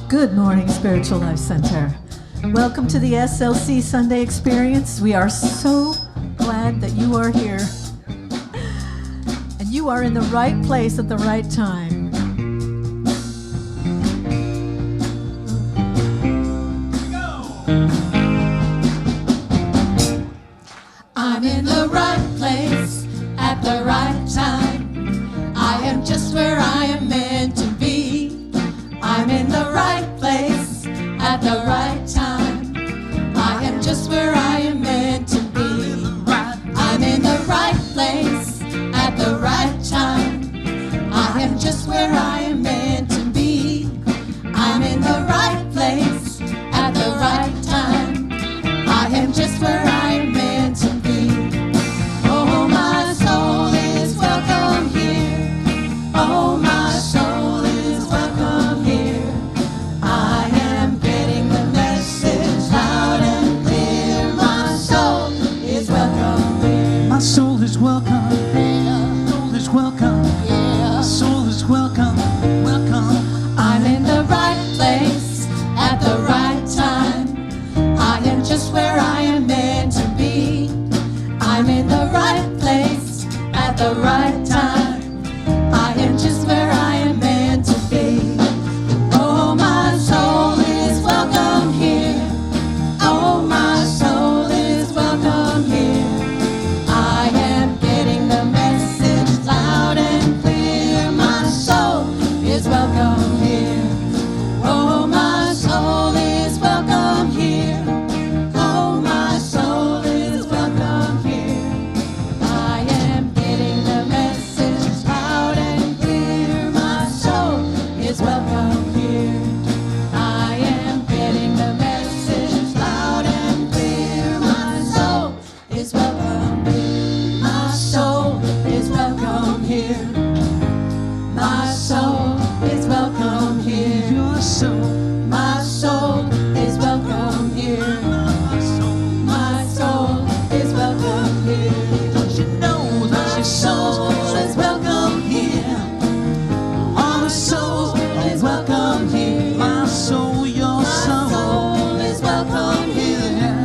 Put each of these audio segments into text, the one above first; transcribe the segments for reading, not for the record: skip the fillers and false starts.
Good morning, Spiritual Life Center. Welcome to the SLC Sunday Experience. We are so glad that you are here. And you are in the right place at the right time. I'm in the right place at the right time. I am just where I am meant to be. I'm in the right place at the right time. I am just where I am meant to be. I'm in the right place at the right time. I am just where I am meant to be. I'm in the right place at the right time. I am just where I am meant to be. Oh, my soul is welcome here. Oh, my soul is welcome here. I am getting the message loud and clear. My soul is welcome here. My soul is welcome. Soul is welcome. Yeah. Soul is welcome. Welcome. I'm in the right place at the right time. I am just where I am meant to be. I'm in the right place at the right time. I am just where I am meant to be. Oh, my soul is welcome here. Oh, my soul is welcome here. I am getting the message loud and clear. My soul is welcome here. Oh, my soul is welcome here. Oh, my soul is welcome here. I am getting the message loud and clear. My soul is welcome here. I am getting the message loud and clear. My soul is welcome here. My soul is welcome here. My soul is welcome here. Your soul. My soul is welcome here. My soul is welcome here. Don't you know that your soul is welcome here. all the souls Is welcome here. My soul, your My soul. soul is welcome here.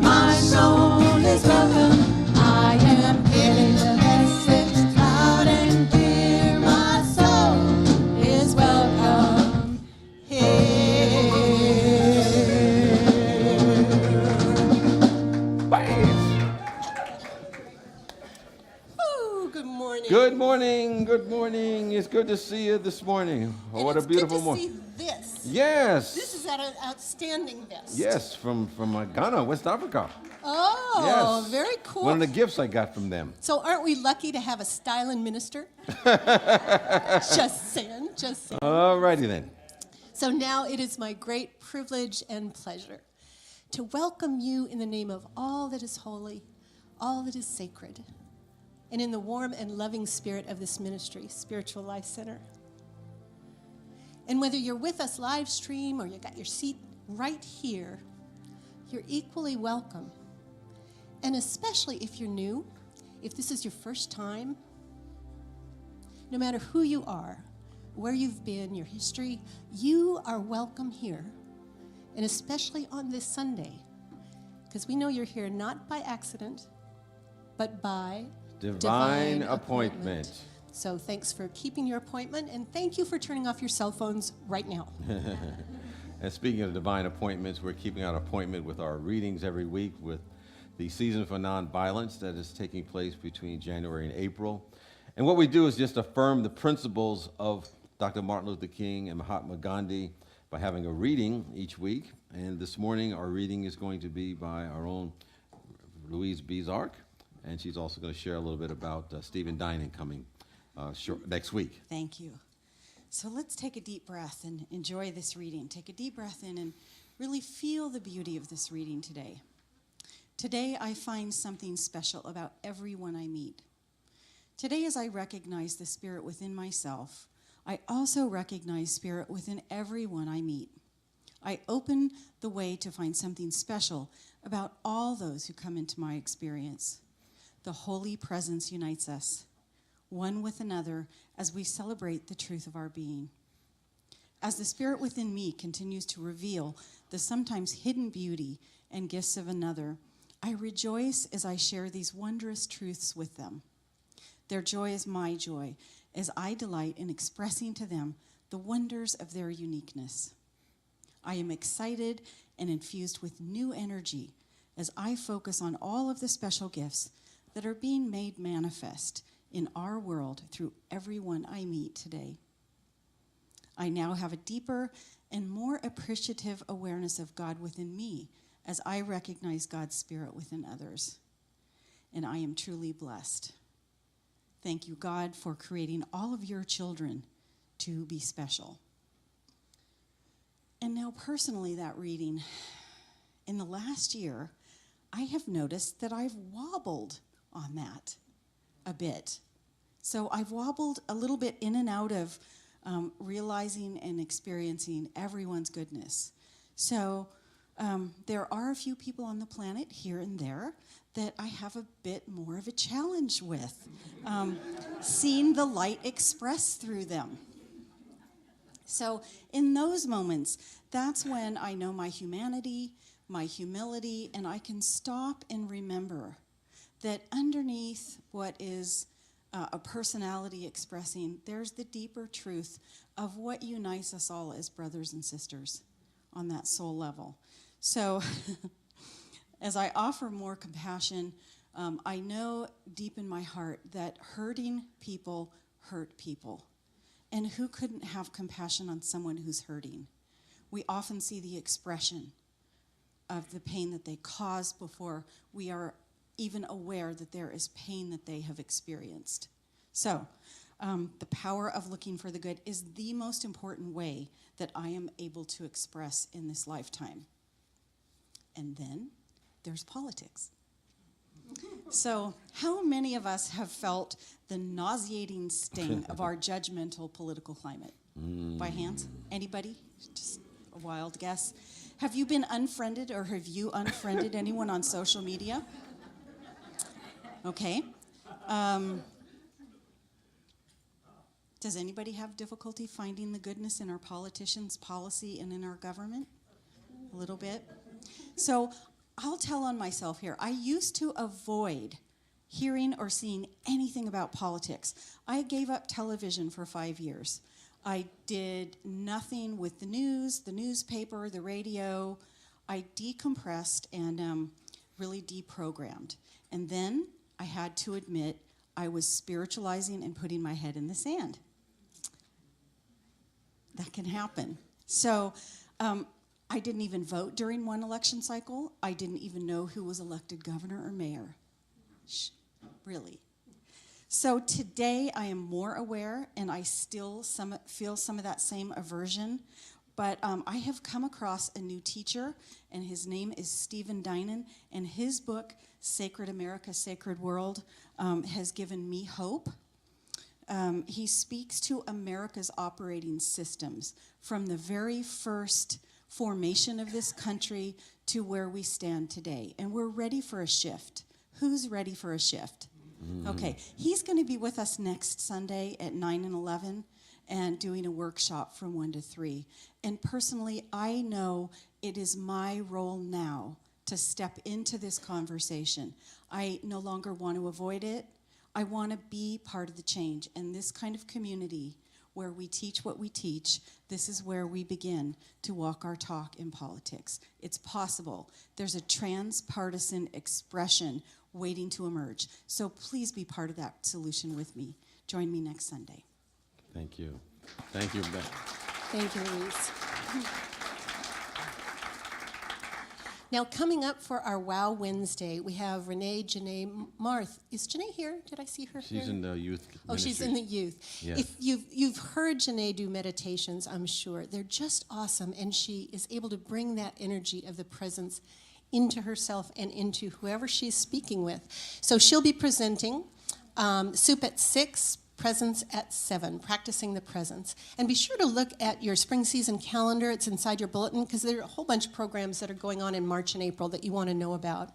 My soul is welcome. I am getting the message loud and clear. My soul is welcome here. Ooh, good morning. Good morning, good morning. It's good to see you this morning. Oh, And what a it's beautiful good to morning. see this. Yes. This is an outstanding vest. Yes, from Ghana, West Africa. Oh, Yes. very cool. One of the gifts I got from them. So aren't we lucky to have a styling minister? Just saying, just saying. All righty then. So now it is my great privilege and pleasure to welcome you in the name of all that is holy, all that is sacred, and in the warm and loving spirit of this ministry, Spiritual Life Center. And whether you're with us live stream or you got your seat right here, you're equally welcome. And especially if you're new, if this is your first time, no matter who you are, where you've been, your history, you are welcome here. And especially on this Sunday, because we know you're here not by accident, but by Divine appointment. So thanks for keeping your appointment, and thank you for turning off your cell phones right now. And speaking of divine appointments, we're keeping our appointment with our readings every week with the Season for Nonviolence that is taking place between January and April. And what we do is just affirm the principles of Dr. Martin Luther King and Mahatma Gandhi by having a reading each week. And this morning, our reading is going to be by our own Louise Bizark, and she's also going to share a little bit about Stephen Dinan coming next week. Thank you. So let's take a deep breath and enjoy this reading. Take a deep breath in and really feel the beauty of this reading today. Today, I find something special about everyone I meet. Today, as I recognize the spirit within myself, I also recognize spirit within everyone I meet. I open the way to find something special about all those who come into my experience. The holy presence unites us, one with another, as we celebrate the truth of our being. As the spirit within me continues to reveal the sometimes hidden beauty and gifts of another, I rejoice as I share these wondrous truths with them. Their joy is my joy, as I delight in expressing to them the wonders of their uniqueness. I am excited and infused with new energy as I focus on all of the special gifts that are being made manifest in our world through everyone I meet today. I now have a deeper and more appreciative awareness of God within me as I recognize God's spirit within others. And I am truly blessed. Thank you, God, for creating all of your children to be special. And now personally, that reading, in the last year, I have noticed that I've wobbled on that a bit. So I've wobbled a little bit in and out of realizing and experiencing everyone's goodness. So there are a few people on the planet here and there that I have a bit more of a challenge with, seeing the light express through them. So in those moments, that's when I know my humanity, my humility, and I can stop and remember that underneath what is a personality expressing, there's the deeper truth of what unites us all as brothers and sisters on that soul level. So as I offer more compassion, I know deep in my heart that hurting people hurt people. And who couldn't have compassion on someone who's hurting? We often see the expression of the pain that they cause before we are even aware that there is pain that they have experienced. So, the power of looking for the good is the most important way that I am able to express in this lifetime. And then there's politics. So, how many of us have felt the nauseating sting of our judgmental political climate? By hands? Anybody? Just a wild guess. Have you been unfriended, or have you unfriended anyone on social media? Okay. Does anybody have difficulty finding the goodness in our politicians' policy and in our government? A little bit. So I'll tell on myself here. I used to avoid hearing or seeing anything about politics. I gave up television for 5 years. I did nothing with the news, the newspaper, the radio. I decompressed and really deprogrammed. And then I had to admit I was spiritualizing and putting my head in the sand. That can happen. So I didn't even vote during one election cycle. I didn't even know who was elected governor or mayor. Really. So today I am more aware, and I still feel some of that same aversion. But I have come across a new teacher, and his name is Stephen Dinan, and his book, Sacred America, Sacred World, has given me hope. He speaks to America's operating systems from the very first formation of this country to where we stand today. And we're ready for a shift. Who's ready for a shift? Okay, he's going to be with us next Sunday at 9 and 11 and doing a workshop from 1 to 3. And personally, I know it is my role now to step into this conversation. I no longer want to avoid it. I want to be part of the change. And this kind of community where we teach what we teach, this is where we begin to walk our talk in politics. It's possible. There's a transpartisan expression waiting to emerge. So please be part of that solution with me. Join me next Sunday. Thank you. Thank you, Beth. Thank you, Louise. Now, coming up for our Wow Wednesday, we have Janae Marth. Is Janae here? Did I see her here? She's in the youth Oh, ministry. she's in the youth. Yes. If you've heard Janae do meditations, I'm sure. They're just awesome, and she is able to bring that energy of the presence into herself and into whoever she's speaking with. So she'll be presenting Soup at 6, Presence at 7, practicing the presence. And be sure to look at your spring season calendar. It's inside your bulletin because there are a whole bunch of programs that are going on in March and April that you want to know about.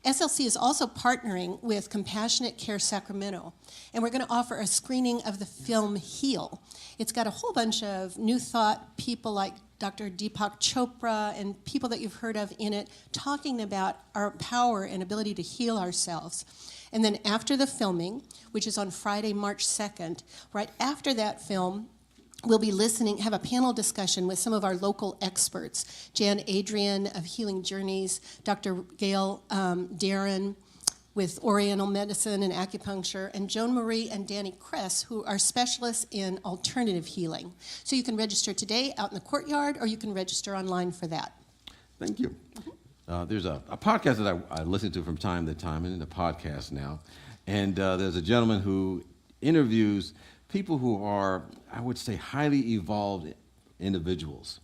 SLC is also partnering with Compassionate Care Sacramento, and we're going to offer a screening of the film Heal. It's got a whole bunch of New Thought people like Dr. Deepak Chopra and people that you've heard of in it talking about our power and ability to heal ourselves. And then after the filming, which is on Friday, March 2nd, right after that film, we'll be have a panel discussion with some of our local experts. Jan Adrian of Healing Journeys, Dr. Gail Darren with Oriental Medicine and Acupuncture, and Joan Marie and Danny Kress, who are specialists in alternative healing. So you can register today out in the courtyard, or you can register online for that. Thank you. There's a podcast that I listen to from time to time, and in the podcast now, and there's a gentleman who interviews people who are, I would say, highly evolved individuals.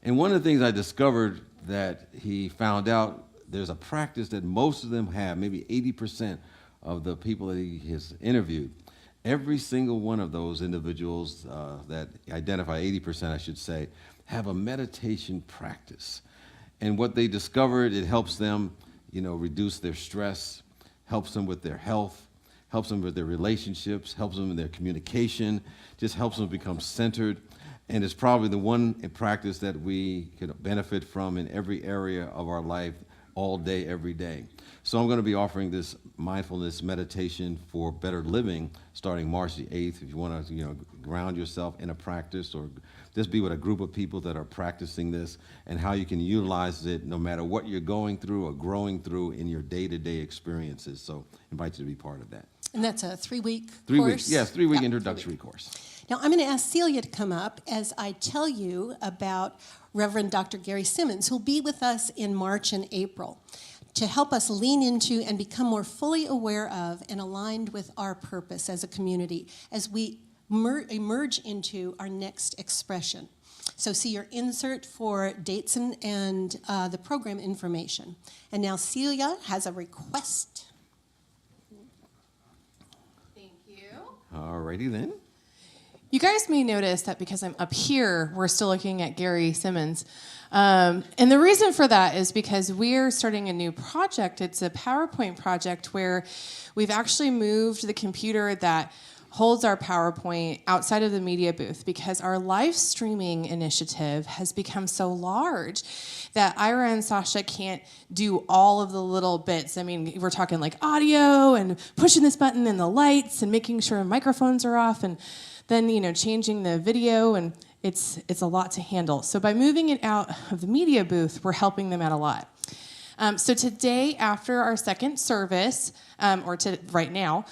And one of the things I discovered that he found out, there's a practice that most of them have, maybe 80% of the people that he has interviewed. Every single one of those individuals that identify, 80% I should say, have a meditation practice. And what they discovered, it helps them, reduce their stress, helps them with their health, helps them with their relationships, helps them in their communication, just helps them become centered. And it's probably the one practice that we can benefit from in every area of our life, all day, every day. So I'm going to be offering this mindfulness meditation for better living starting March the 8th. If you want to, ground yourself in a practice or just be with a group of people that are practicing this, and how you can utilize it no matter what you're going through or growing through in your day-to-day experiences. So I invite you to be part of that. And that's a 3-week course? 3 weeks, yes, 3-week Yeah, introductory course. Now, I'm going to ask Celia to come up as I tell you about Reverend Dr. Gary Simmons, who'll be with us in March and April to help us lean into and become more fully aware of and aligned with our purpose as a community as we emerge into our next expression. So see your insert for dates and the program information. And now Celia has a request. Thank you. All righty then. You guys may notice that because I'm up here, we're still looking at Gary Simmons. And the reason for that is because we're starting a new project. It's a PowerPoint project where we've actually moved the computer that holds our PowerPoint outside of the media booth because our live streaming initiative has become so large that Ira and Sasha can't do all of the little bits. I mean, we're talking like audio and pushing this button and the lights and making sure microphones are off and then, changing the video, and it's a lot to handle. So by moving it out of the media booth, we're helping them out a lot. So today, after our second service, right after now,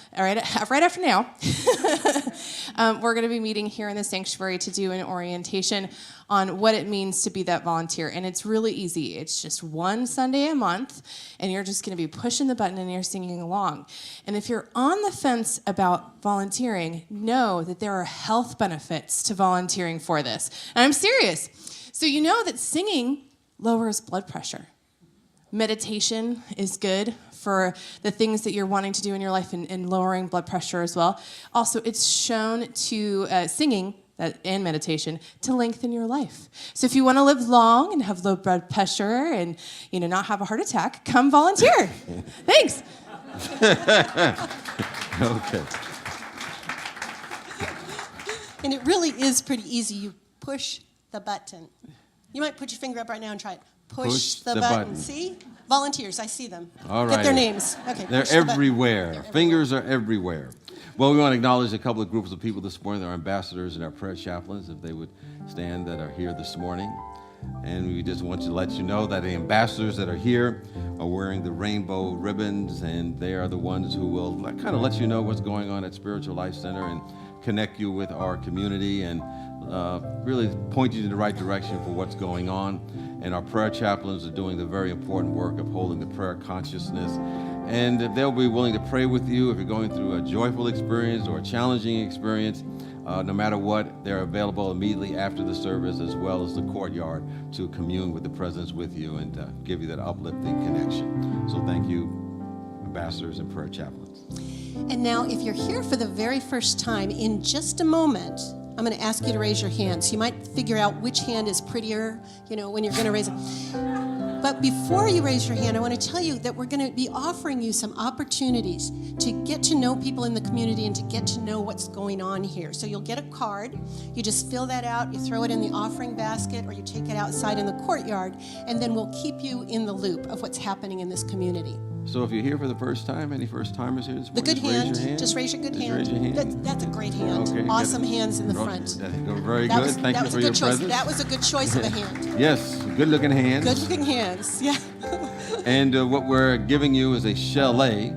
we're going to be meeting here in the sanctuary to do an orientation on what it means to be that volunteer. And it's really easy. It's just one Sunday a month, and you're just going to be pushing the button and you're singing along. And if you're on the fence about volunteering, know that there are health benefits to volunteering for this. And I'm serious. So you know that singing lowers blood pressure. Meditation is good for the things that you're wanting to do in your life and lowering blood pressure as well. Also, it's shown to singing and meditation to lengthen your life. So if you want to live long and have low blood pressure and not have a heart attack, come volunteer. Thanks. Okay. And it really is pretty easy. You push the button. You might put your finger up right now and try it. Push the button. See? Volunteers, I see them. All right. Get their names. Okay. They're everywhere. Fingers are everywhere. Well, we want to acknowledge a couple of groups of people this morning, our ambassadors and our prayer chaplains, if they would stand, that are here this morning. And we just want to let you know that the ambassadors that are here are wearing the rainbow ribbons, and they are the ones who will kind of let you know what's going on at Spiritual Life Center and connect you with our community and really point you in the right direction for what's going on. And our prayer chaplains are doing the very important work of holding the prayer consciousness. And they'll be willing to pray with you if you're going through a joyful experience or a challenging experience. No matter what, they're available immediately after the service, as well as the courtyard, to commune with the presence with you and give you that uplifting connection. So thank you, ambassadors and prayer chaplains. And now, if you're here for the very first time, in just a moment, I'm going to ask you to raise your hand. So you might figure out which hand is prettier, when you're going to raise it. But before you raise your hand, I want to tell you that we're going to be offering you some opportunities to get to know people in the community and to get to know what's going on here. So you'll get a card. You just fill that out. You throw it in the offering basket, or you take it outside in the courtyard, and then we'll keep you in the loop of what's happening in this community. So if you're here for the first time, any first timers here this morning? The good hand. Just raise your good hand. Raise your hand. That's a great hand. Okay, awesome hands in the front. Very good. Thank you for your presence. That was a good choice of a hand. Yes, good-looking hands. Good-looking hands, yeah. And what we're giving you is a chalet.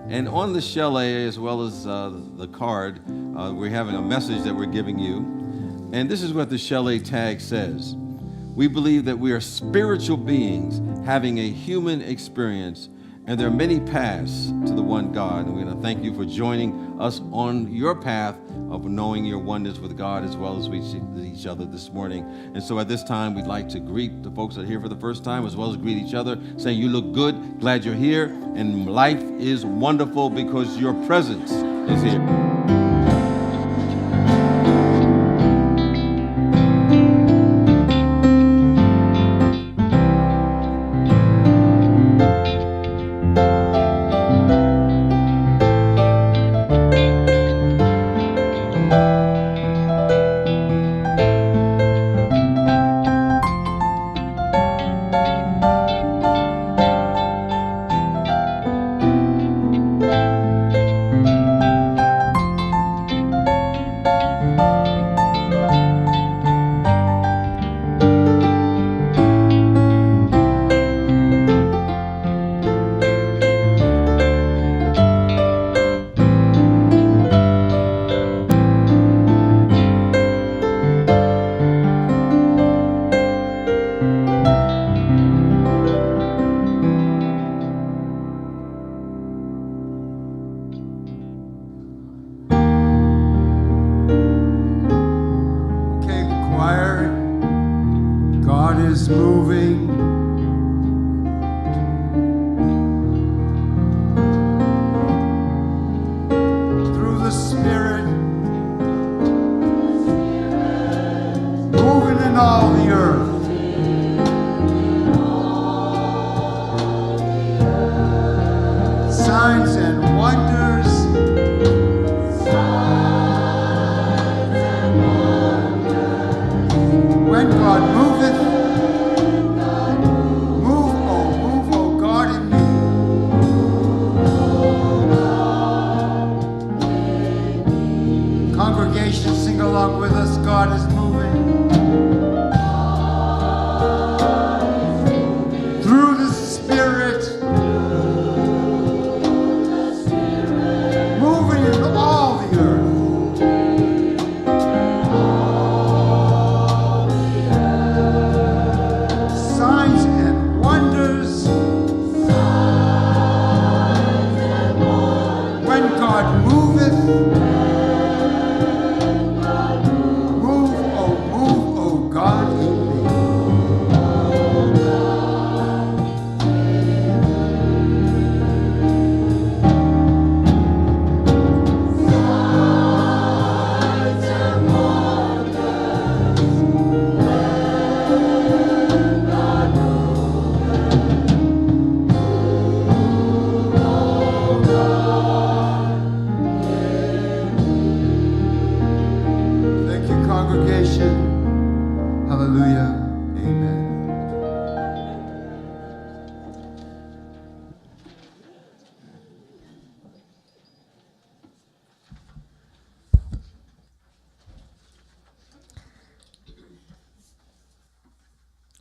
And on the chalet, as well as the card, we're having a message that we're giving you. And this is what the chalet tag says. We believe that we are spiritual beings having a human experience, and there are many paths to the one God. And we're going to thank you for joining us on your path of knowing your oneness with God, as well as we see each other this morning. And so at this time, we'd like to greet the folks that are here for the first time, as well as greet each other, saying you look good, glad you're here, and life is wonderful because your presence is here.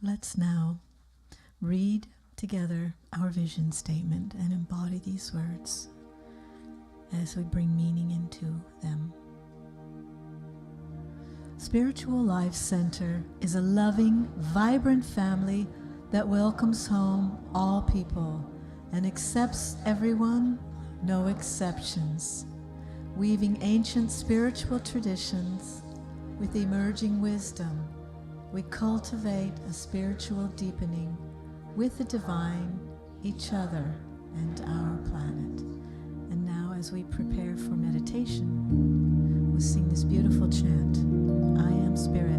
Let's now read together our vision statement and embody these words as we bring meaning into them. Spiritual Life Center is a loving, vibrant family that welcomes home all people and accepts everyone, no exceptions. Weaving ancient spiritual traditions with emerging wisdom, we cultivate a spiritual deepening with the divine, each other, and our planet. And now, as we prepare for meditation, we'll sing this beautiful chant, I am Spirit.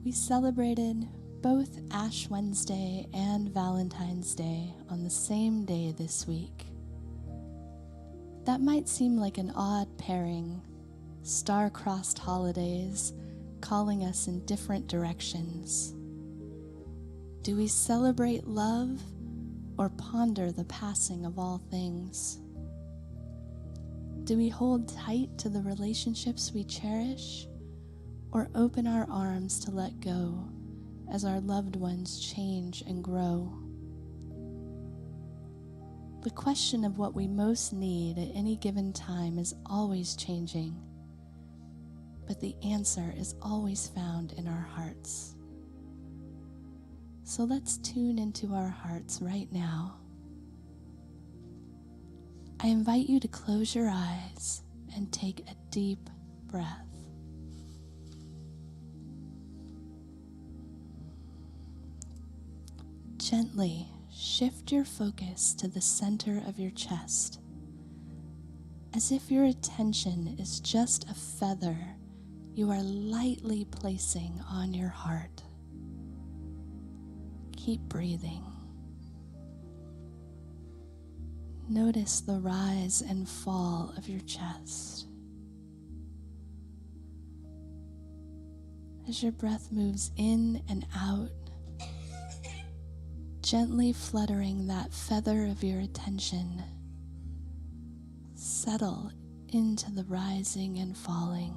We celebrated both Ash Wednesday and Valentine's Day on the same day this week. That might seem like an odd pairing, star-crossed holidays calling us in different directions. Do we celebrate love or ponder the passing of all things? Do we hold tight to the relationships we cherish or open our arms to let go as our loved ones change and grow? The question of what we most need at any given time is always changing, but the answer is always found in our hearts. So let's tune into our hearts right now. I invite you to close your eyes and take a deep breath. Gently shift your focus to the center of your chest, as if your attention is just a feather you are lightly placing on your heart. Keep breathing. Notice the rise and fall of your chest. As your breath moves in and out, gently fluttering that feather of your attention, settle into the rising and falling,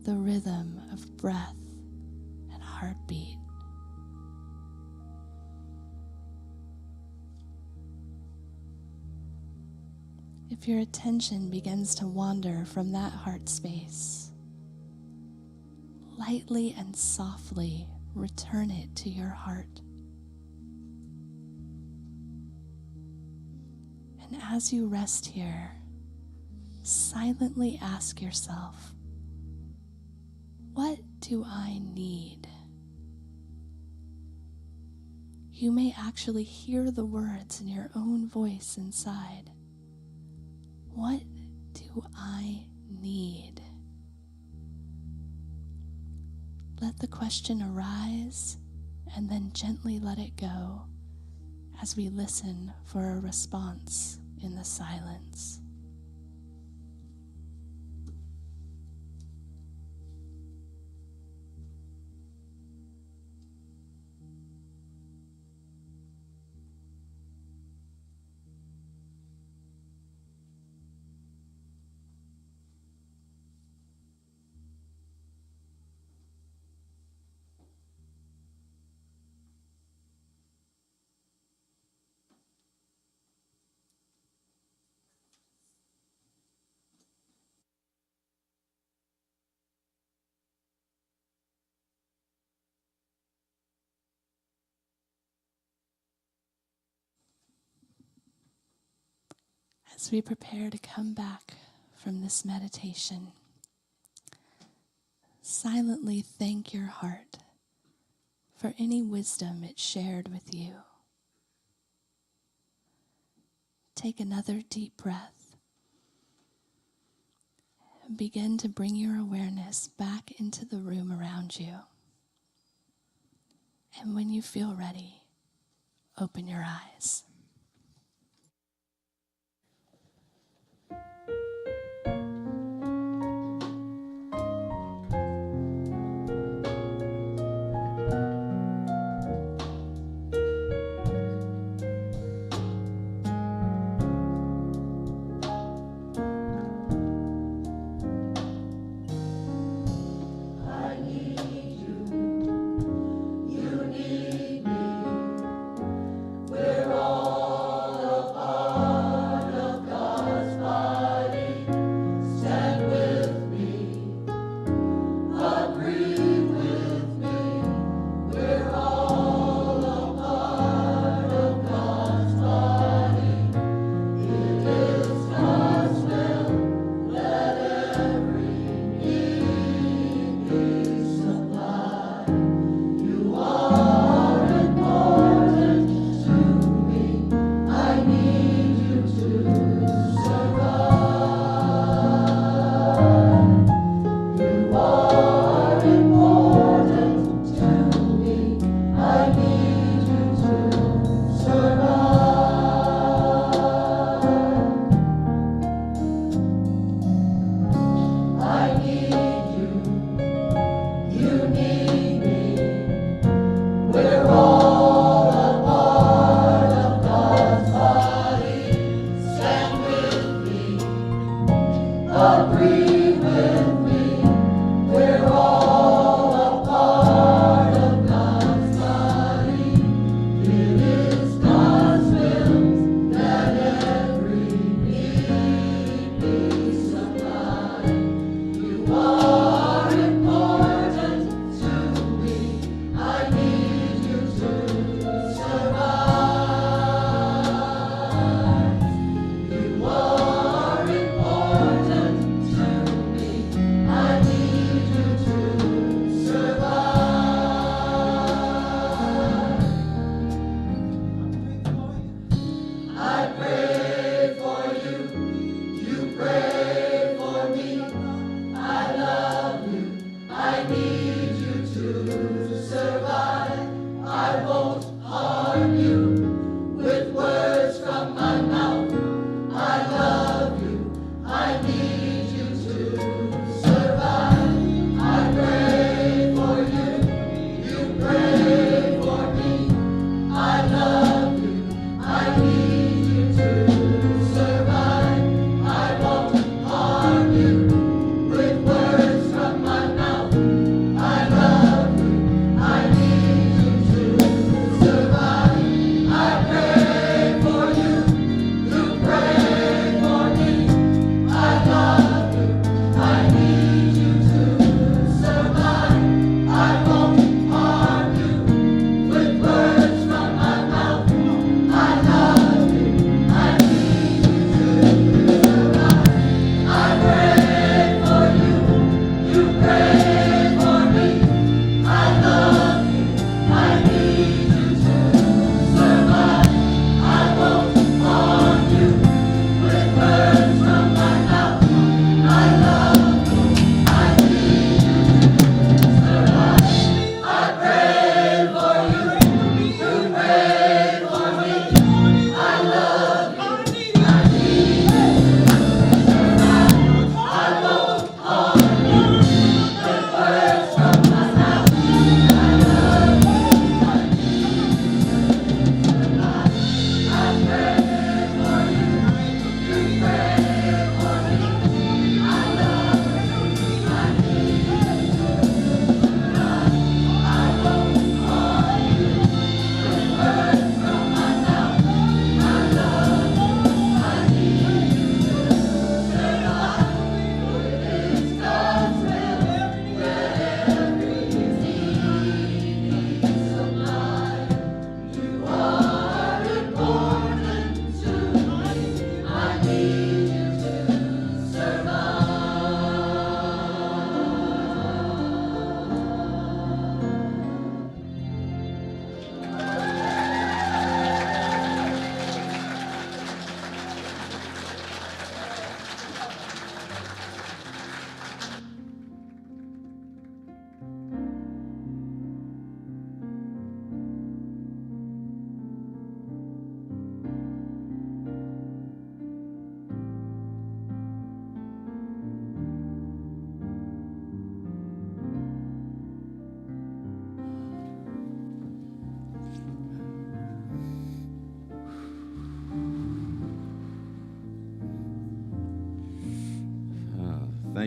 the rhythm of breath and heartbeat. If your attention begins to wander from that heart space, lightly and softly return it to your heart. And as you rest here, silently ask yourself, what do I need? You may actually hear the words in your own voice inside. What do I need? Let the question arise and then gently let it go as we listen for a response in the silence. As we prepare to come back from this meditation, silently thank your heart for any wisdom it shared with you. Take another deep breath and begin to bring your awareness back into the room around you. And when you feel ready, open your eyes.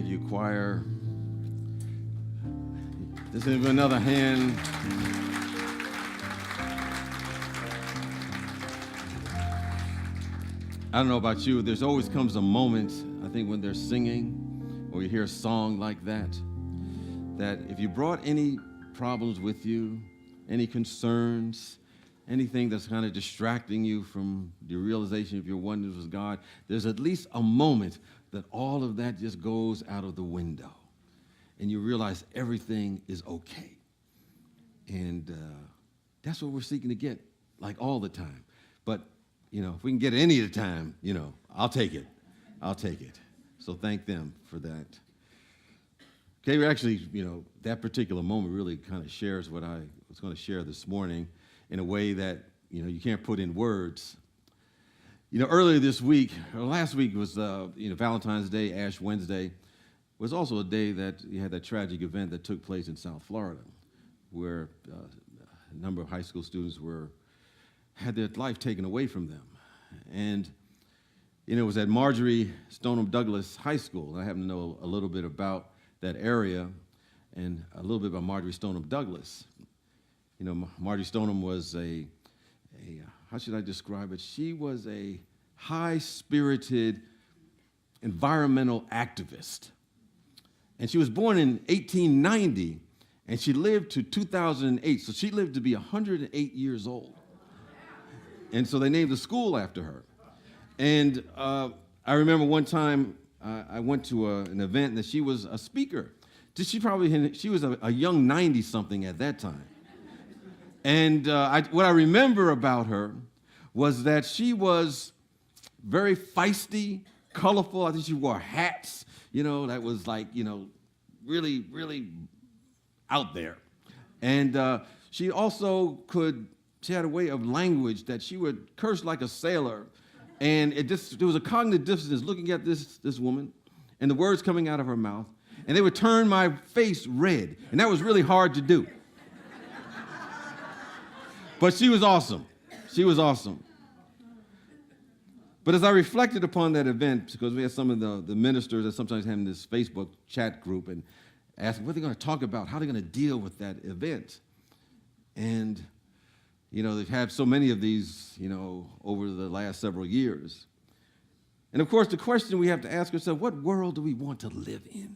Thank you, choir. This is another hand. I don't know about you, there's always comes a moment, I think, when they're singing or you hear a song like that if you brought any problems with you, any concerns, anything that's kind of distracting you from the realization of your oneness with God, there's at least a moment that all of that just goes out of the window and you realize everything is okay. And that's what we're seeking to get, like all the time. But, if we can get it any of the time, I'll take it. I'll take it. So thank them for that. Okay, we're actually, that particular moment really kind of shares what I was going to share this morning in a way that, you can't put in words. Earlier this week, or last week was, Valentine's Day, Ash Wednesday, was also a day that you had that tragic event that took place in South Florida, where a number of high school students had their life taken away from them. And, it was at Marjorie Stoneman Douglas High School. I happen to know a little bit about that area and a little bit about Marjorie Stoneman Douglas. Marjorie Stoneman was how should I describe it? She was a high-spirited environmental activist. And she was born in 1890, and she lived to 2008. So she lived to be 108 years old. And so they named the school after her. And I remember one time I went to an event that she was a speaker. She was a young 90-something at that time. And what I remember about her was that she was very feisty, colorful. I think she wore hats, that was like, really, really out there. And she also she had a way of language that she would curse like a sailor. And there was a cognitive dissonance looking at this woman and the words coming out of her mouth. And they would turn my face red. And that was really hard to do. But she was awesome. She was awesome. But as I reflected upon that event, because we had some of the ministers that sometimes have this Facebook chat group and asked what they're going to talk about, how they're going to deal with that event. And, they've had so many of these, over the last several years. And of course, the question we have to ask ourselves, what world do we want to live in?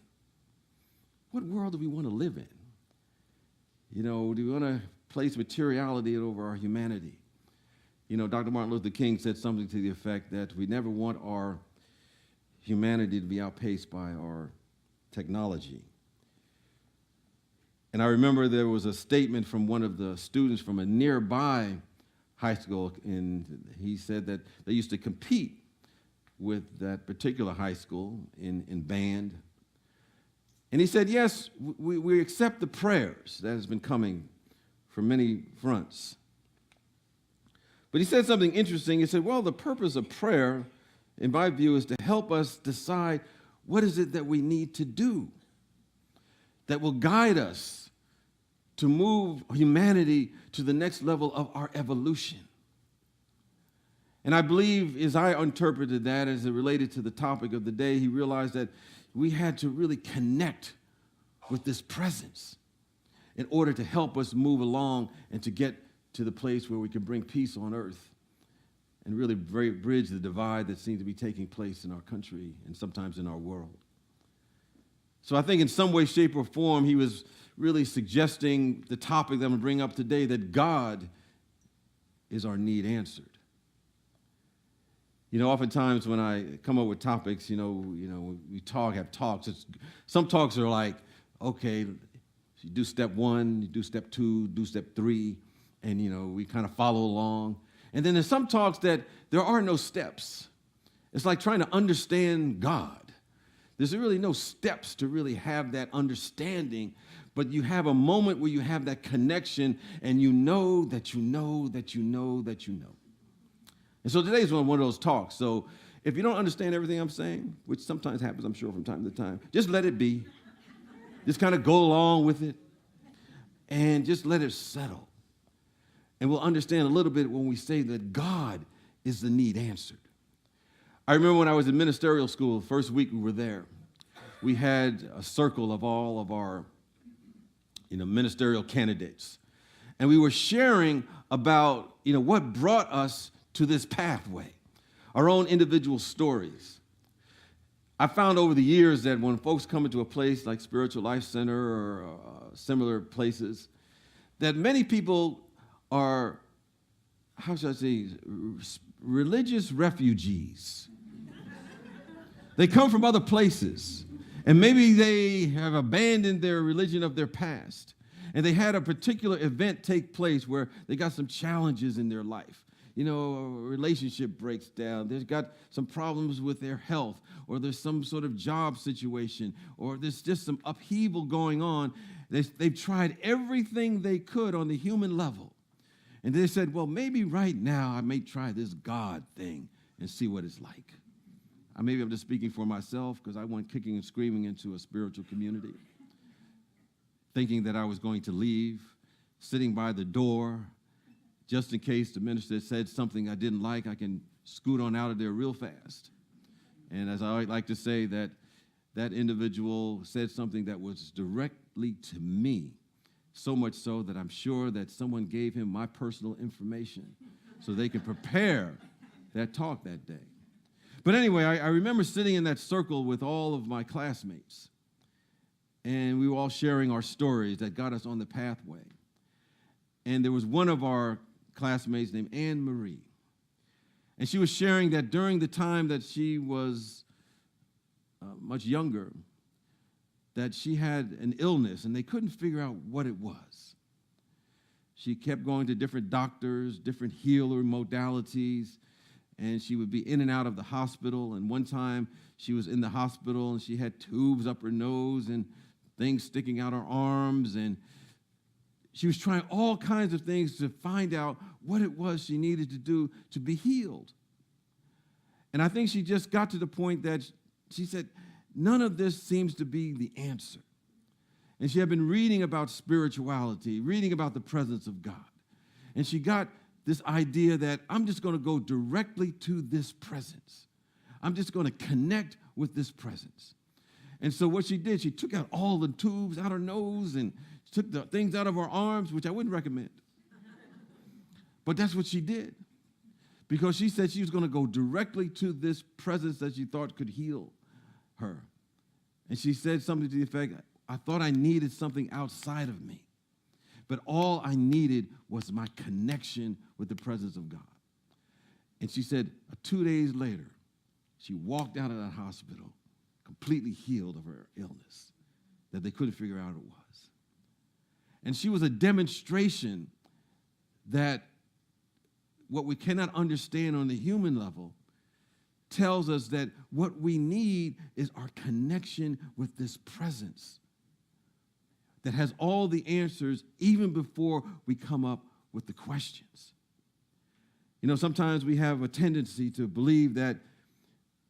What world do we want to live in? Do we want to place materiality over our humanity? Dr. Martin Luther King said something to the effect that we never want our humanity to be outpaced by our technology. And I remember there was a statement from one of the students from a nearby high school, and he said that they used to compete with that particular high school in band. And he said, yes, we accept the prayers that has been coming from many fronts. But he said something interesting. He said, well, the purpose of prayer, in my view, is to help us decide what is it that we need to do that will guide us to move humanity to the next level of our evolution. And I believe, as I interpreted that, as it related to the topic of the day, he realized that we had to really connect with this presence in order to help us move along and to get to the place where we can bring peace on earth and really bridge the divide that seems to be taking place in our country and sometimes in our world. So I think in some way, shape, or form, he was really suggesting the topic that I'm going to bring up today, that God is our need answered. Oftentimes when I come up with topics, we have talks. Some talks are like, okay, you do step 1, you do step 2, do step 3, and, we kind of follow along. And then there's some talks that there are no steps. It's like trying to understand God. There's really no steps to really have that understanding, but you have a moment where you have that connection and you know that you know that you know that you know. And so today's one of those talks. So if you don't understand everything I'm saying, which sometimes happens, I'm sure, from time to time, just let it be. Just kind of go along with it and just let it settle. And we'll understand a little bit when we say that God is the need answered. I remember when I was in ministerial school, the first week we were there, we had a circle of all of our ministerial candidates. And we were sharing about what brought us to this pathway, our own individual stories. I found over the years that when folks come into a place like Spiritual Life Center or similar places, that many people are, how should I say, religious refugees. They come from other places, and maybe they have abandoned their religion of their past, and they had a particular event take place where they got some challenges in their life. A relationship breaks down. They've got some problems with their health, or there's some sort of job situation, or there's just some upheaval going on. They've tried everything they could on the human level. And they said, well, maybe right now I may try this God thing and see what it's like. Maybe I'm just speaking for myself because I went kicking and screaming into a spiritual community, thinking that I was going to leave, sitting by the door, just in case the minister said something I didn't like, I can scoot on out of there real fast. And as I like to say, that individual said something that was directly to me, so much so that I'm sure that someone gave him my personal information so they can prepare that talk that day. But anyway, I remember sitting in that circle with all of my classmates, and we were all sharing our stories that got us on the pathway. And there was one of our classmates named Anne Marie, and she was sharing that during the time that she was much younger, that she had an illness, and they couldn't figure out what it was. She kept going to different doctors, different healer modalities, and she would be in and out of the hospital. And one time she was in the hospital and she had tubes up her nose and things sticking out her arms. And she was trying all kinds of things to find out what it was she needed to do to be healed. And I think she just got to the point that she said, none of this seems to be the answer. And she had been reading about spirituality, reading about the presence of God. And she got this idea that I'm just going to go directly to this presence. I'm just going to connect with this presence. And so what she did, she took out all the tubes out her nose and took the things out of her arms, which I wouldn't recommend. But that's what she did, because she said she was going to go directly to this presence that she thought could heal her. And she said something to the effect, I thought I needed something outside of me, but all I needed was my connection with the presence of God. And she said 2 days later, she walked out of that hospital completely healed of her illness that they couldn't figure out what it was. And she was a demonstration that what we cannot understand on the human level tells us that what we need is our connection with this presence that has all the answers even before we come up with the questions. Sometimes we have a tendency to believe that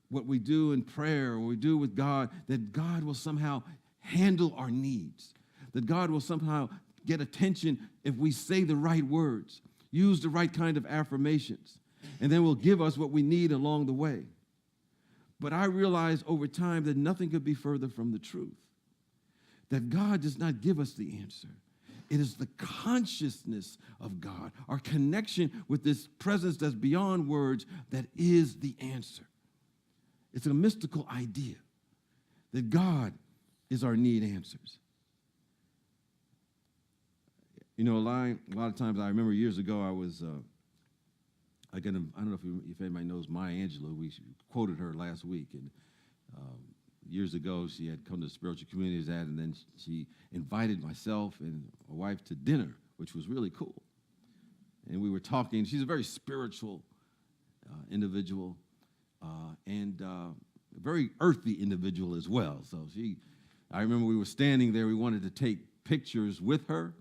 what we do in prayer or we do with God, that God will somehow handle our needs, that God will somehow get attention if we say the right words, use the right kind of affirmations, and then will give us what we need along the way. But I realized over time that nothing could be further from the truth, that God does not give us the answer. It is the consciousness of God, our connection with this presence that's beyond words, that is the answer. It's a mystical idea that God is our need answers. A lot of times, I remember years ago, I was, I don't know if anybody knows Maya Angelou. We quoted her last week, and years ago, she had come to the spiritual community and then she invited myself and my wife to dinner, which was really cool. And we were talking. She's a very spiritual individual and a very earthy individual as well. So I remember we were standing there. We wanted to take pictures with her,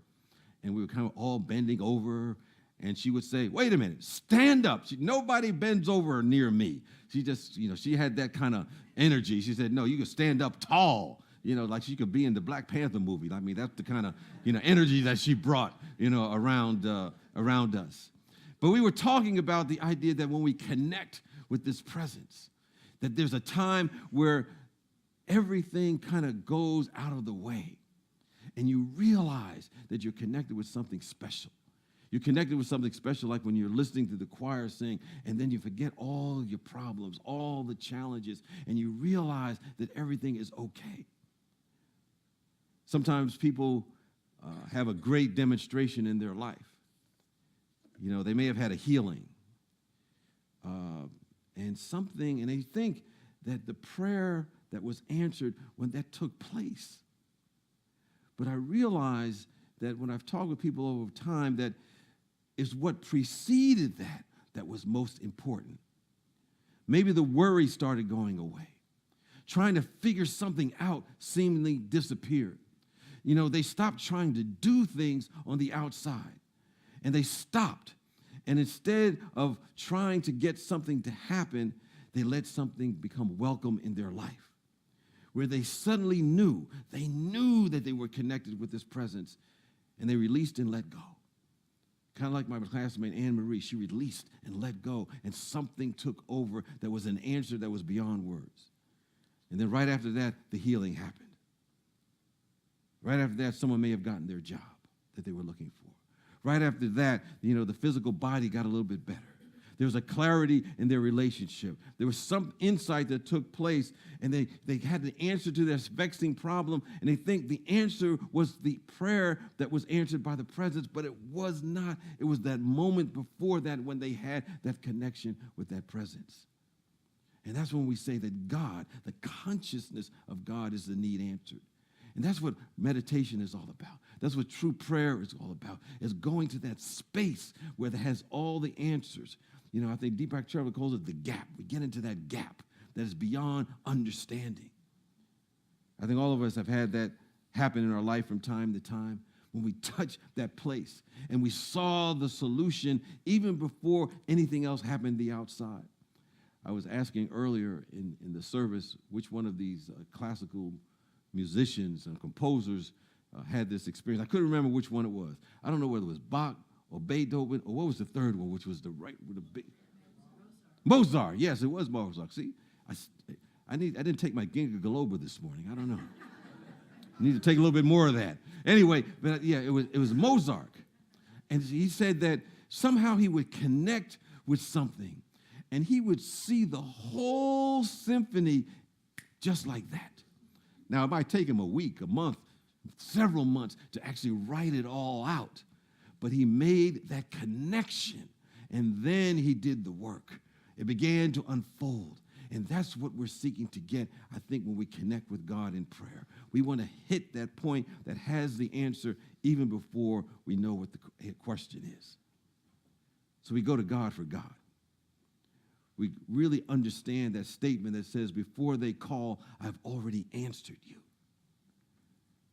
and we were kind of all bending over. And she would say, wait a minute, stand up. Nobody bends over near me. She just, she had that kind of energy. She said, no, you can stand up tall, like she could be in the Black Panther movie. I mean, that's the kind of, energy that she brought, around us. But we were talking about the idea that when we connect with this presence, that there's a time where everything kind of goes out of the way. And you realize that you're connected with something special. You're connected with something special, like when you're listening to the choir sing, and then you forget all your problems, all the challenges, and you realize that everything is okay. Sometimes people have a great demonstration in their life. You know, they may have had a healing and they think that the prayer that was answered when that took place. But I realize that when I've talked with people over time, that is what preceded that was most important. Maybe the worry started going away. Trying to figure something out seemingly disappeared. You know, they stopped trying to do things on the outside, and they stopped. And instead of trying to get something to happen, they let something become welcome in their life, where they suddenly knew that they were connected with this presence, and they released and let go. Kind of like my classmate Anne Marie, she released and let go, and something took over that was an answer that was beyond words. And then right after that, the healing happened. Right after that, someone may have gotten their job that they were looking for. Right after that, you know, the physical body got a little bit better. There was a clarity in their relationship. There was some insight that took place, and they had the answer to this vexing problem, and they think the answer was the prayer that was answered by the presence, but it was not. It was that moment before that when they had that connection with that presence. And that's when we say that God, the consciousness of God, is the need answered. And that's what meditation is all about. That's what true prayer is all about, is going to that space where it has all the answers. You know, I think Deepak calls it the gap. We get into that gap that is beyond understanding. I think all of us have had that happen in our life from time to time, when we touch that place and we saw the solution even before anything else happened the outside. I was asking earlier in the service which one of these classical musicians and composers had this experience. I couldn't remember which one it was. I don't know whether it was Bach or Beethoven, or what was the third one, which was the right with the big Mozart. Yes, it was Mozart. See, I didn't take my Ginkgo biloba this morning. I don't know. I need to take a little bit more of that. Anyway, but yeah, it was Mozart, and he said that somehow he would connect with something, and he would see the whole symphony just like that. Now, it might take him a week, a month, several months to actually write it all out. But he made that connection, and then he did the work. It began to unfold. And that's what we're seeking to get, I think, when we connect with God in prayer. We want to hit that point that has the answer even before we know what the question is. So we go to God for God. We really understand that statement that says, before they call, I've already answered you.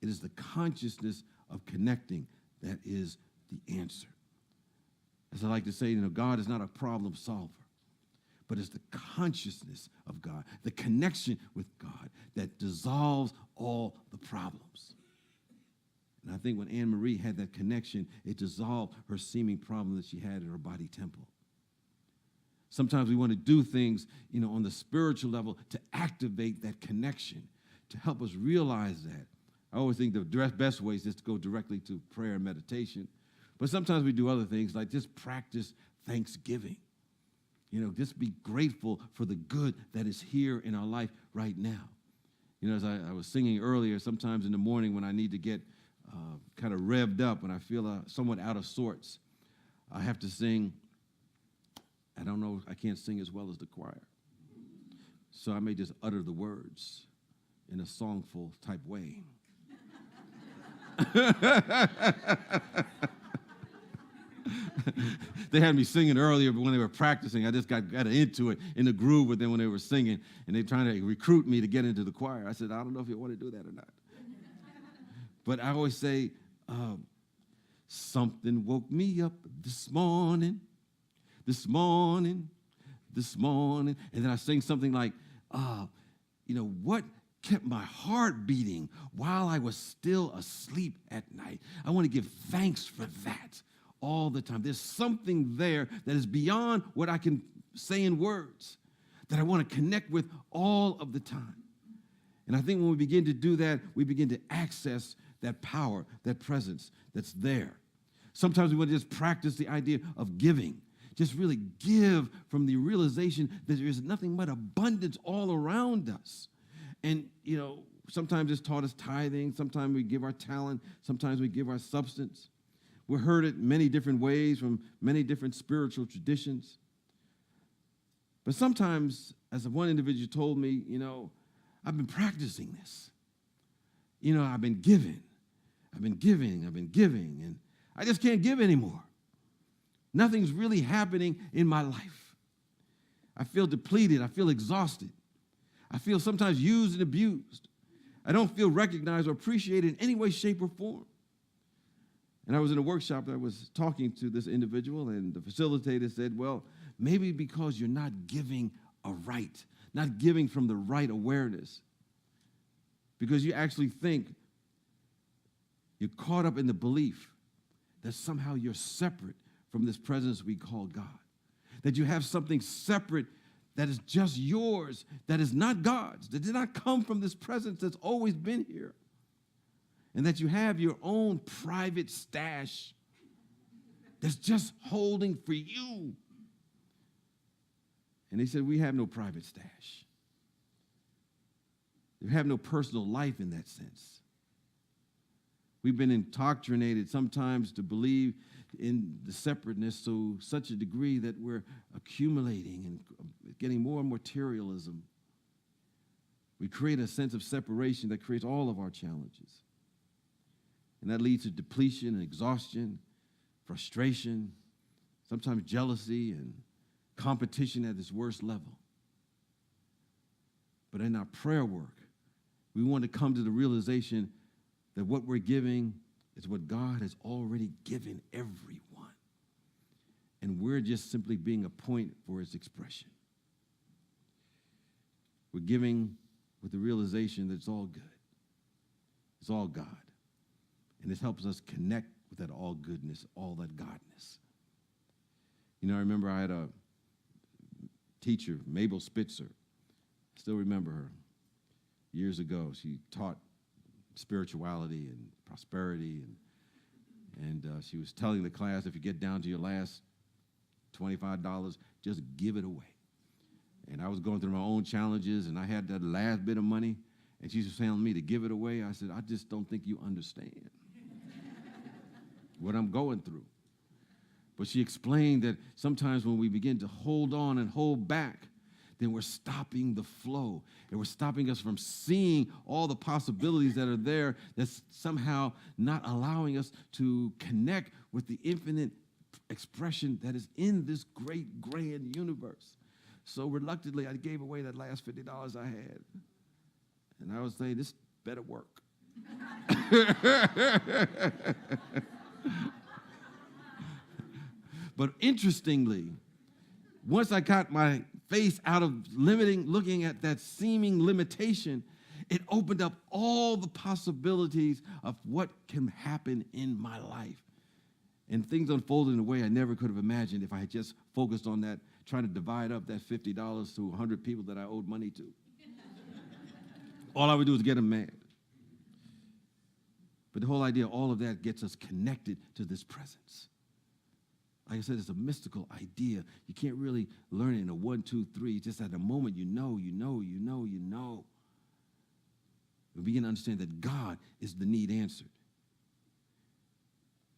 It is the consciousness of connecting that is the answer. As I like to say, you know, God is not a problem solver, but it's the consciousness of God, the connection with God that dissolves all the problems. And I think when Anne Marie had that connection, it dissolved her seeming problem that she had in her body temple. Sometimes we want to do things, you know, on the spiritual level to activate that connection, to help us realize that. I always think the best way is just to go directly to prayer and meditation. But sometimes we do other things, like just practice thanksgiving. You know, just be grateful for the good that is here in our life right now. You know, as I was singing earlier, sometimes in the morning when I need to get kind of revved up, when I feel somewhat out of sorts, I have to sing. I don't know, I can't sing as well as the choir. So I may just utter the words in a songful type way. They had me singing earlier, but when they were practicing, I just got into it in the groove with them when they were singing, and they trying to recruit me to get into the choir. I said, I don't know if you want to do that or not. But I always say, something woke me up this morning, and then I sing something like, you know, what kept my heart beating while I was still asleep at night? I want to give thanks for that all the time. There's something there that is beyond what I can say in words that I want to connect with all of the time. And I think when we begin to do that, we begin to access that power, that presence that's there. Sometimes we want to just practice the idea of giving. Just really give from the realization that there is nothing but abundance all around us. And, sometimes it's taught us tithing. Sometimes we give our talent. Sometimes we give our substance. We're heard it many different ways from many different spiritual traditions. But sometimes, as one individual told me, I've been practicing this. I've been giving, and I just can't give anymore. Nothing's really happening in my life. I feel depleted. I feel exhausted. I feel sometimes used and abused. I don't feel recognized or appreciated in any way, shape, or form. And I was in a workshop that I was talking to this individual, and the facilitator said, well, maybe because you're not giving aright, not giving from the right awareness, because you actually think you're caught up in the belief that somehow you're separate from this presence we call God, that you have something separate that is just yours, that is not God's, that did not come from this presence that's always been here, and that you have your own private stash that's just holding for you. And they said, we have no private stash. We have no personal life in that sense. We've been indoctrinated sometimes to believe in the separateness to such a degree that we're accumulating and getting more and more materialism. We create a sense of separation that creates all of our challenges. And that leads to depletion and exhaustion, frustration, sometimes jealousy and competition at its worst level. But in our prayer work, we want to come to the realization that what we're giving is what God has already given everyone. And we're just simply being a point for its expression. We're giving with the realization that it's all good. It's all God. And this helps us connect with that all goodness, all that Godness. I remember I had a teacher, Mabel Spitzer. I still remember her. Years ago, she taught spirituality and prosperity, and she was telling the class, if you get down to your last $25, just give it away. And I was going through my own challenges, and I had that last bit of money, and she was telling me to give it away. I said, I just don't think you understand what I'm going through. But she explained that sometimes when we begin to hold on and hold back, then we're stopping the flow, and we're stopping us from seeing all the possibilities that are there, that's somehow not allowing us to connect with the infinite expression that is in this great, grand universe. So reluctantly, I gave away that last $50 I had. And I was saying, this better work. But interestingly, once I got my face out of looking at that seeming limitation, it opened up all the possibilities of what can happen in my life. And things unfolded in a way I never could have imagined if I had just focused on that, trying to divide up that $50 to 100 people that I owed money to. All I would do is get them mad. But the whole idea, all of that gets us connected to this presence. Like I said, it's a mystical idea. You can't really learn it in a 1, 2, 3. Just at the moment you know. We begin to understand that God is the need answered.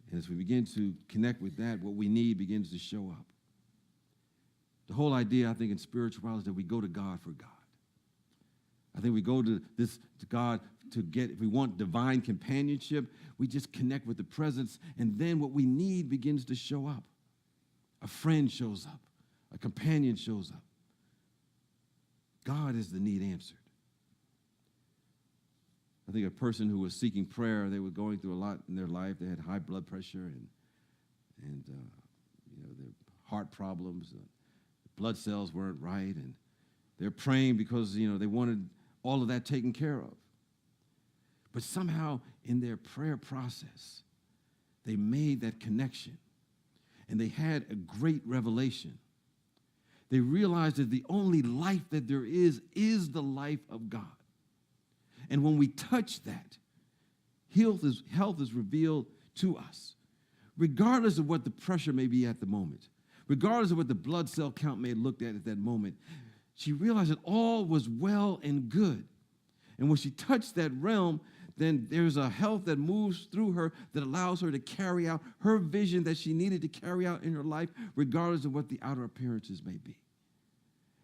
And as we begin to connect with that, what we need begins to show up. The whole idea, I think, in spirituality is that we go to God for God. I think we go to God to get, if we want divine companionship, we just connect with the presence, and then what we need begins to show up. A friend shows up. A companion shows up. God is the need answered. I think a person who was seeking prayer, they were going through a lot in their life. They had high blood pressure and their heart problems. Blood cells weren't right, and they're praying because, they wanted all of that taken care of. But somehow in their prayer process, they made that connection, and they had a great revelation. They realized that the only life that there is the life of God. And when we touch that, health is revealed to us, regardless of what the pressure may be at the moment, regardless of what the blood cell count may have looked at that moment. She realized that all was well and good. And when she touched that realm, then there's a health that moves through her that allows her to carry out her vision that she needed to carry out in her life, regardless of what the outer appearances may be.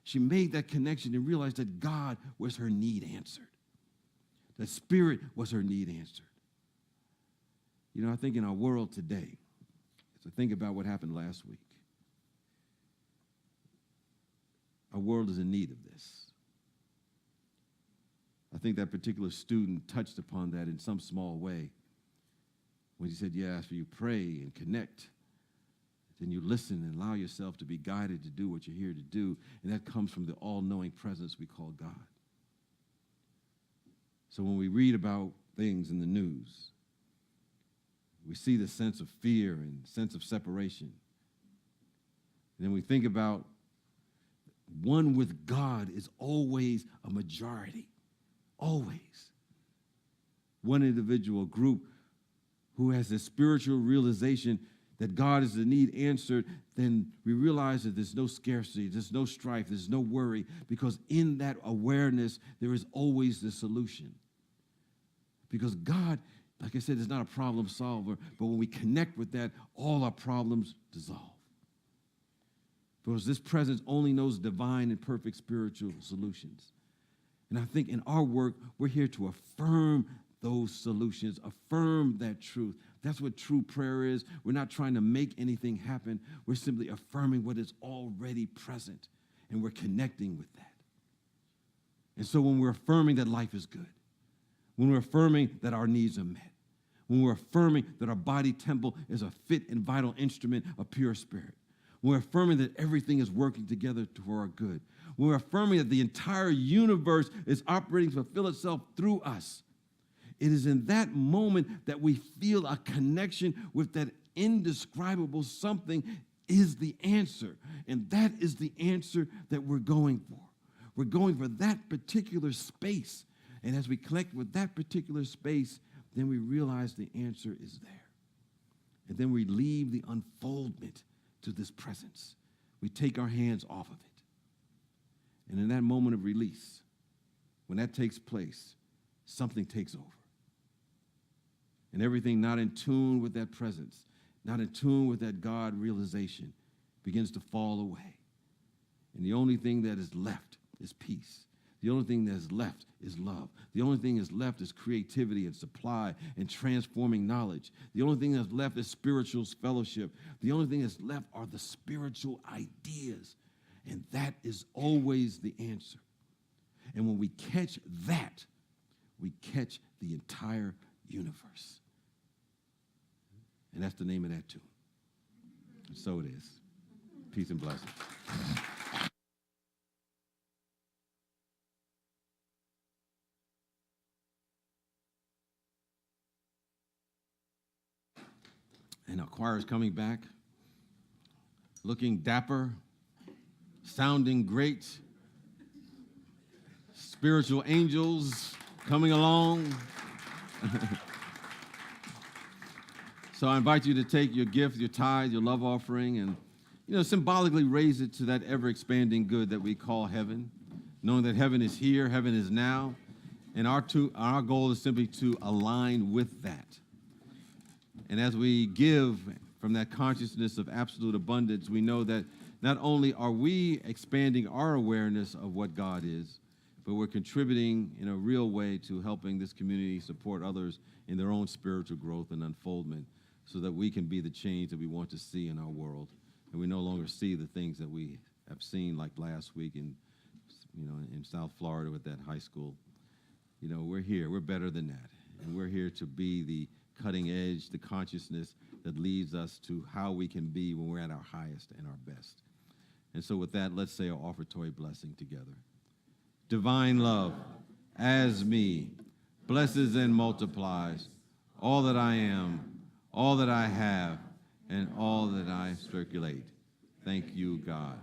She made that connection and realized that God was her need answered. That Spirit was her need answered. You know, I think in our world today, as I think about what happened last week, our world is in need of this. I think that particular student touched upon that in some small way when he said, yeah, after you pray and connect, then you listen and allow yourself to be guided to do what you're here to do, and that comes from the all-knowing presence we call God. So when we read about things in the news, we see the sense of fear and sense of separation. And then we think about one with God is always a majority. Always. One individual group who has a spiritual realization that God is the need answered, then we realize that there's no scarcity, there's no strife, there's no worry, because in that awareness, there is always the solution. Because God, like I said, is not a problem solver, but when we connect with that, all our problems dissolve. Because this presence only knows divine and perfect spiritual solutions. And I think in our work, we're here to affirm those solutions, affirm that truth. That's what true prayer is. We're not trying to make anything happen. We're simply affirming what is already present, and we're connecting with that. And so when we're affirming that life is good, when we're affirming that our needs are met, when we're affirming that our body temple is a fit and vital instrument of pure spirit, when we're affirming that everything is working together for our good, when we're affirming that the entire universe is operating to fulfill itself through us, it is in that moment that we feel a connection with that indescribable something is the answer. And that is the answer that we're going for. We're going for that particular space. And as we connect with that particular space, then we realize the answer is there. And then we leave the unfoldment to this presence. We take our hands off of it. And in that moment of release, when that takes place, something takes over. And everything not in tune with that presence, not in tune with that God realization, begins to fall away. And the only thing that is left is peace. The only thing that is left is love. The only thing that's left is creativity and supply and transforming knowledge. The only thing that's left is spiritual fellowship. The only thing that's left are the spiritual ideas. And that is always the answer. And when we catch that, we catch the entire universe. And that's the name of that tune. And so it is. Peace and blessings. And our choir is coming back, looking dapper, sounding great. Spiritual angels coming along. So I invite you to take your gift, your tithe, your love offering, and symbolically raise it to that ever-expanding good that we call heaven, knowing that heaven is here, heaven is now, and our goal is simply to align with that. And as we give from that consciousness of absolute abundance, we know that not only are we expanding our awareness of what God is, but we're contributing in a real way to helping this community support others in their own spiritual growth and unfoldment so that we can be the change that we want to see in our world. And we no longer see the things that we have seen like last week in South Florida with that high school. We're here. We're better than that. And we're here to be the cutting edge, the consciousness that leads us to how we can be when we're at our highest and our best. And so with that, let's say our offertory blessing together. Divine love, as me, blesses and multiplies all that I am, all that I have, and all that I circulate. Thank you, God.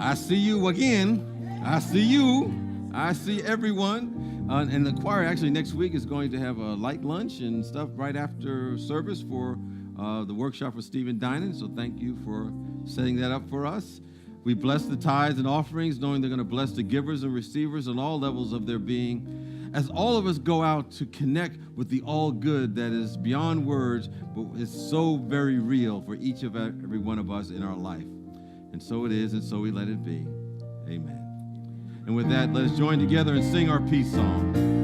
I see you again. I see you. I see everyone. And the choir actually next week is going to have a light lunch and stuff right after service for the workshop for Stephen Dinan. So thank you for setting that up for us. We bless the tithes and offerings, knowing they're going to bless the givers and receivers on all levels of their being. As all of us go out to connect with the all good that is beyond words, but is so very real for each of every one of us in our life. And so it is, and so we let it be. Amen. And with that, let us join together and sing our peace song.